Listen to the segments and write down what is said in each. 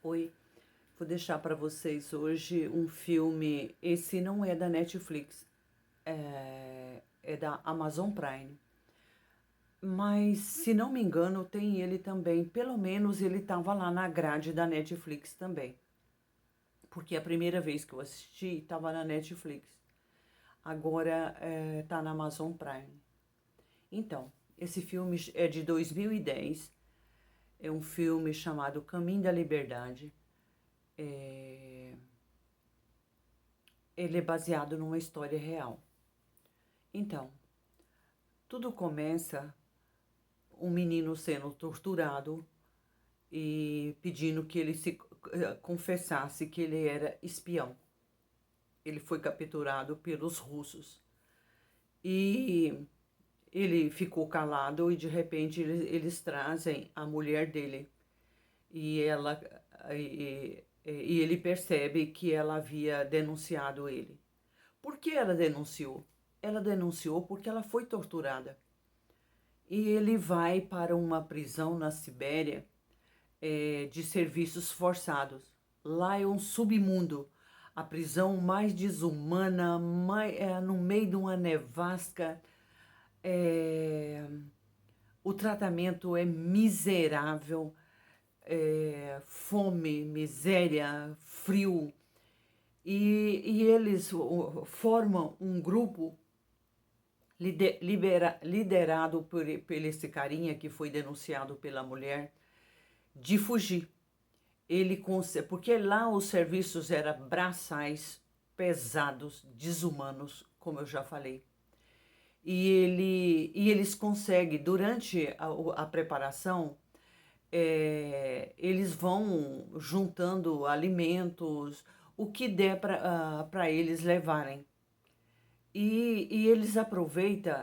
Oi, vou deixar para vocês hoje um filme. Esse não é da Netflix, é da Amazon Prime. Mas, se não me engano, tem ele também. Pelo menos ele estava lá na grade da Netflix também. Porque a primeira vez que eu assisti estava na Netflix. Agora está na Amazon Prime. Então, esse filme é de 2010. É um filme chamado Caminho da Liberdade. Ele é baseado numa história real. Então, tudo começa um menino sendo torturado e pedindo que ele se confessasse que ele era espião. Ele foi capturado pelos russos e ele ficou calado e de repente eles trazem a mulher dele e ela e ele percebe que ela havia denunciado ele. Por que ela denunciou? Ela denunciou porque ela foi torturada. E ele vai para uma prisão na Sibéria de serviços forçados. Lá é um submundo, a prisão mais desumana, no meio de uma nevasca. É, o tratamento é miserável, fome, miséria, frio. E eles formam um grupo liderado por esse carinha que foi denunciado pela mulher, de fugir. Porque lá os serviços eram braçais, pesados, desumanos, como eu já falei. E eles conseguem, durante a preparação, eles vão juntando alimentos, o que der para eles levarem. E eles aproveitam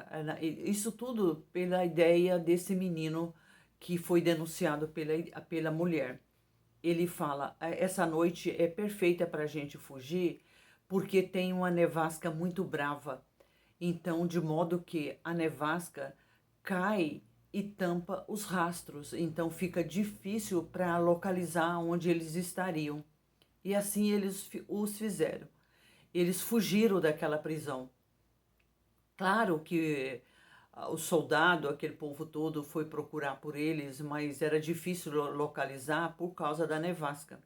isso tudo pela ideia desse menino que foi denunciado pela mulher. Ele fala: essa noite é perfeita para a gente fugir, porque tem uma nevasca muito brava. Então, de modo que a nevasca cai e tampa os rastros. Então, fica difícil para localizar onde eles estariam. E assim eles os fizeram. Eles fugiram daquela prisão. Claro que o soldado, aquele povo todo, foi procurar por eles, mas era difícil localizar por causa da nevasca.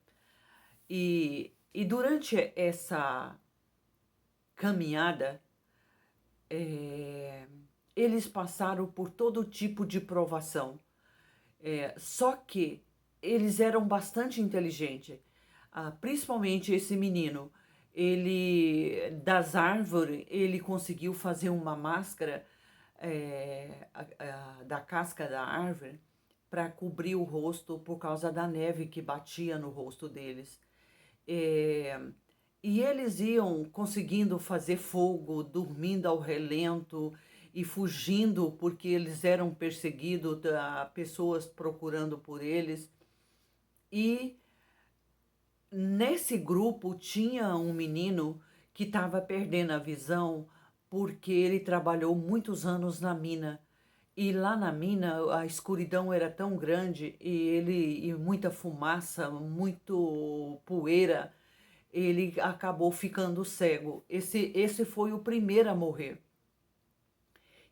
E durante essa caminhada, eles passaram por todo tipo de provação. Só que eles eram bastante inteligentes, principalmente esse menino. Ele, das árvores, ele conseguiu fazer uma máscara da casca da árvore para cobrir o rosto por causa da neve que batia no rosto deles. É, e eles iam conseguindo fazer fogo, dormindo ao relento e fugindo porque eles eram perseguidos, pessoas procurando por eles. E nesse grupo tinha um menino que estava perdendo a visão porque ele trabalhou muitos anos na mina. E lá na mina a escuridão era tão grande e muita fumaça, muito poeira, ele acabou ficando cego. Esse foi o primeiro a morrer.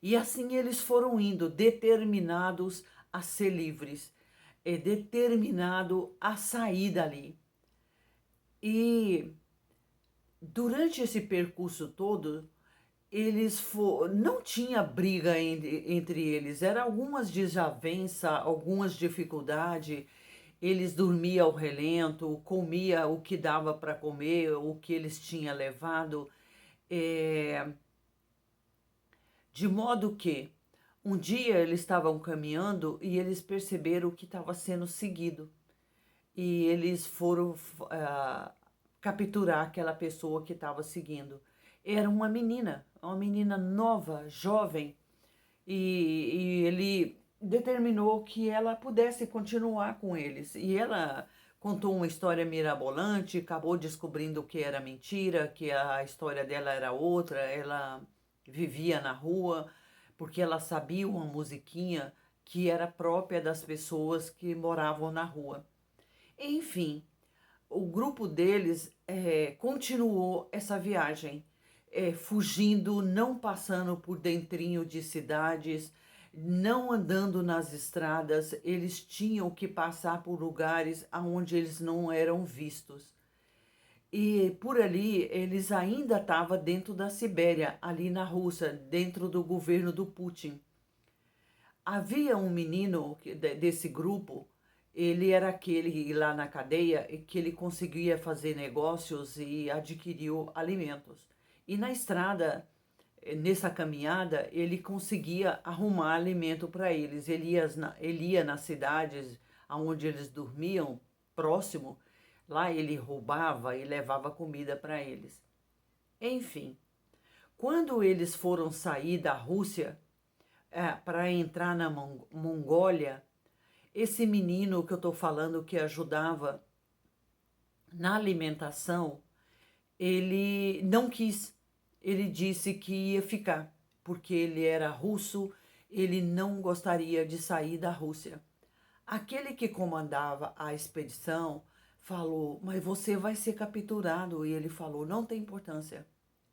E assim eles foram indo, determinados a ser livres, determinado a sair dali. E durante esse percurso todo, não tinha briga entre eles, era algumas desavenças, algumas dificuldades. Eles dormiam ao relento, comia o que dava para comer, o que eles tinham levado, é, de modo que um dia eles estavam caminhando e eles perceberam que estava sendo seguido. E eles foram capturar aquela pessoa que estava seguindo. Era uma menina nova, jovem, e ele determinou que ela pudesse continuar com eles. E ela contou uma história mirabolante, acabou descobrindo que era mentira, que a história dela era outra, ela vivia na rua, porque ela sabia uma musiquinha que era própria das pessoas que moravam na rua. Enfim, o grupo deles continuou essa viagem, fugindo, não passando por dentrinho de cidades, não andando nas estradas, eles tinham que passar por lugares aonde eles não eram vistos. E por ali eles ainda estavam dentro da Sibéria, ali na Rússia, dentro do governo do Putin. Havia um menino desse grupo, ele era aquele lá na cadeia que ele conseguia fazer negócios e adquiriu alimentos. E na estrada, nessa caminhada, ele conseguia arrumar alimento para eles. Ele ia nas cidades onde eles dormiam, próximo, lá ele roubava e levava comida para eles. Enfim, quando eles foram sair da Rússia, para entrar na Mongólia, esse menino que eu estou falando que ajudava na alimentação, ele não quis. Ele disse que ia ficar, porque ele era russo, ele não gostaria de sair da Rússia. Aquele que comandava a expedição falou: mas você vai ser capturado. E ele falou: não tem importância.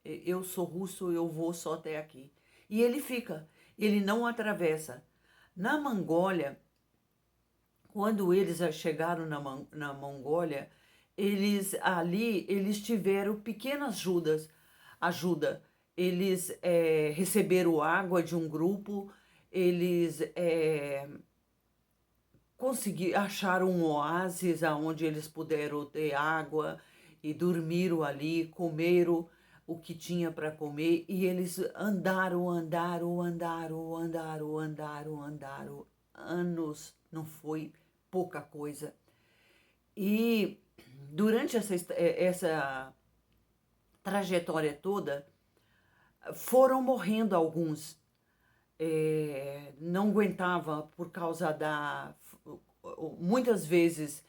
Eu sou russo, eu vou só até aqui. E ele fica, ele não atravessa. Na Mongólia, quando eles chegaram na Mongólia, eles tiveram pequenas ajuda. Eles receberam água de um grupo, eles acharam um oásis onde eles puderam ter água e dormiram ali, comeram o que tinha para comer e eles andaram anos, não foi pouca coisa. E durante essa trajetória toda, foram morrendo alguns. Não aguentava por causa muitas vezes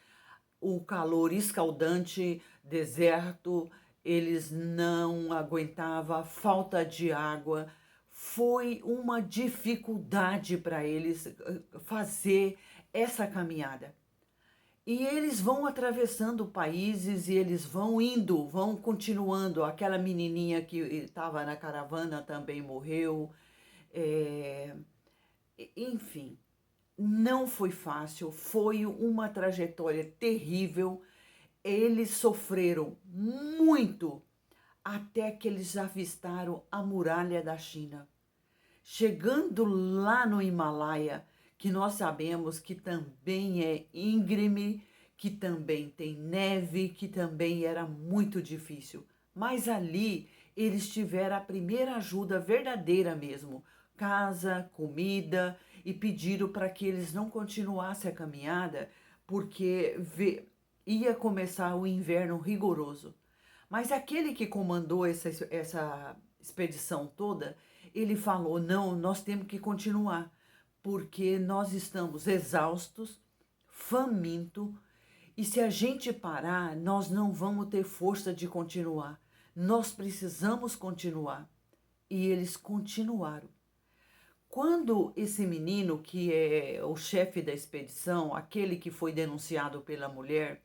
o calor escaldante, deserto, eles não aguentavam, falta de água. Foi uma dificuldade para eles fazer essa caminhada. E eles vão atravessando países e eles vão indo, vão continuando. Aquela menininha que estava na caravana também morreu. É, enfim, não foi fácil, foi uma trajetória terrível. Eles sofreram muito até que eles avistaram a muralha da China. Chegando lá no Himalaia, que nós sabemos que também é íngreme, que também tem neve, que também era muito difícil. Mas ali eles tiveram a primeira ajuda verdadeira mesmo, casa, comida, e pediram para que eles não continuassem a caminhada, porque ia começar o inverno rigoroso. Mas aquele que comandou essa expedição toda, ele falou: não, nós temos que continuar, porque nós estamos exaustos, famintos, e se a gente parar, nós não vamos ter força de continuar. Nós precisamos continuar. E eles continuaram. Quando esse menino, que é o chefe da expedição, aquele que foi denunciado pela mulher,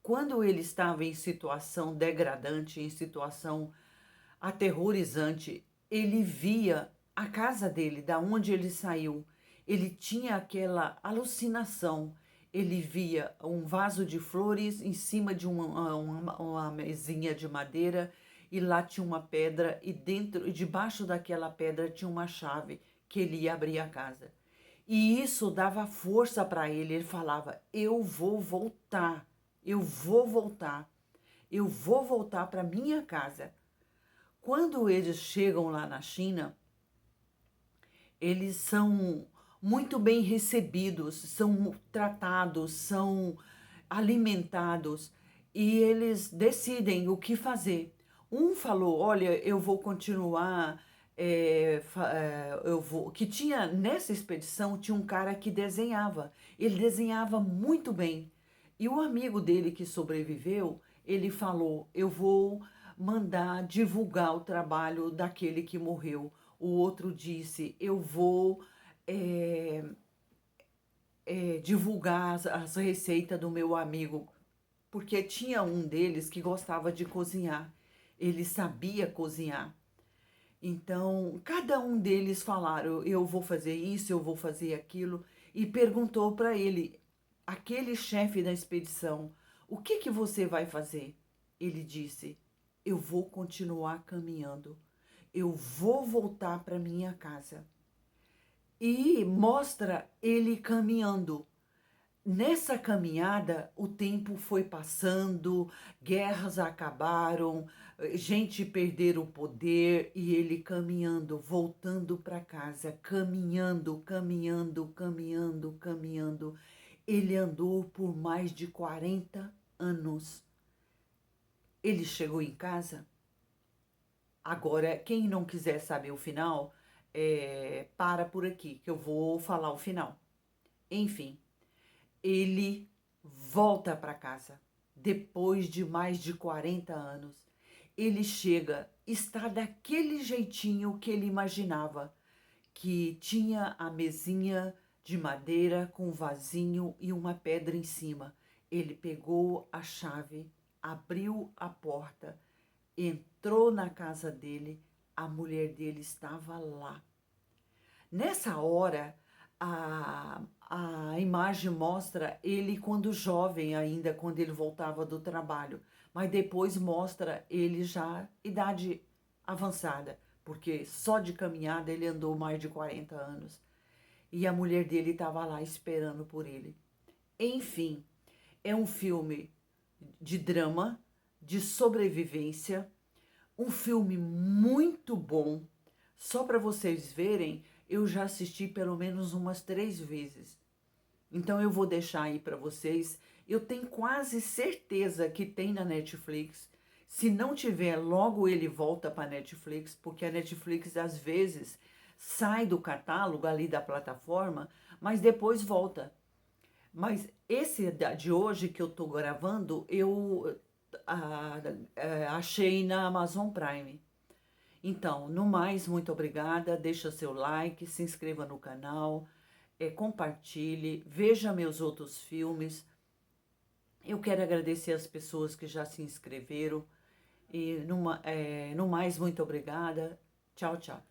quando ele estava em situação degradante, em situação aterrorizante, ele via a casa dele, da onde ele saiu. Ele tinha aquela alucinação. Ele via um vaso de flores em cima de uma mesinha de madeira e lá tinha uma pedra e debaixo daquela pedra tinha uma chave que ele ia abrir a casa. E isso dava força para ele. Ele falava: eu vou voltar, eu vou voltar, eu vou voltar para minha casa. Quando eles chegam lá na China, eles são muito bem recebidos, são tratados, são alimentados e eles decidem o que fazer. Um falou: olha, eu vou continuar. Que tinha nessa expedição tinha um cara que desenhava. Ele desenhava muito bem. E o amigo dele que sobreviveu, ele falou: eu vou mandar divulgar o trabalho daquele que morreu. O outro disse: eu vou divulgar as receitas do meu amigo porque tinha um deles que gostava de cozinhar, ele sabia cozinhar. Então, cada um deles falaram: eu vou fazer isso, eu vou fazer aquilo, e perguntou para ele, aquele chefe da expedição: o que que você vai fazer? Ele disse: eu vou continuar caminhando, eu vou voltar para minha casa. E mostra ele caminhando. Nessa caminhada, o tempo foi passando, guerras acabaram, gente perderam o poder e ele caminhando, voltando para casa, caminhando, caminhando, caminhando, caminhando. Ele andou por mais de 40 anos. Ele chegou em casa. Agora, quem não quiser saber o final, para por aqui, que eu vou falar o final. Enfim. Ele volta para casa depois de mais de 40 anos. Ele chega, está daquele jeitinho que ele imaginava, que tinha a mesinha de madeira com um vasinho e uma pedra em cima. Ele pegou a chave, abriu a porta, entrou na casa dele, a mulher dele estava lá. Nessa hora, a imagem mostra ele quando jovem ainda, quando ele voltava do trabalho. Mas depois mostra ele já idade avançada, porque só de caminhada ele andou mais de 40 anos. E a mulher dele estava lá esperando por ele. Enfim, é um filme de drama, de sobrevivência, um filme muito bom. Só para vocês verem, eu já assisti pelo menos umas 3 vezes. Então eu vou deixar aí para vocês. Eu tenho quase certeza que tem na Netflix. Se não tiver, logo ele volta para a Netflix, porque a Netflix às vezes sai do catálogo ali da plataforma, mas depois volta. Mas esse de hoje que eu estou gravando, eu achei na Amazon Prime. Então, no mais, muito obrigada. Deixa seu like, se inscreva no canal, compartilhe, veja meus outros filmes. Eu quero agradecer as pessoas que já se inscreveram. E no mais, muito obrigada. Tchau, tchau.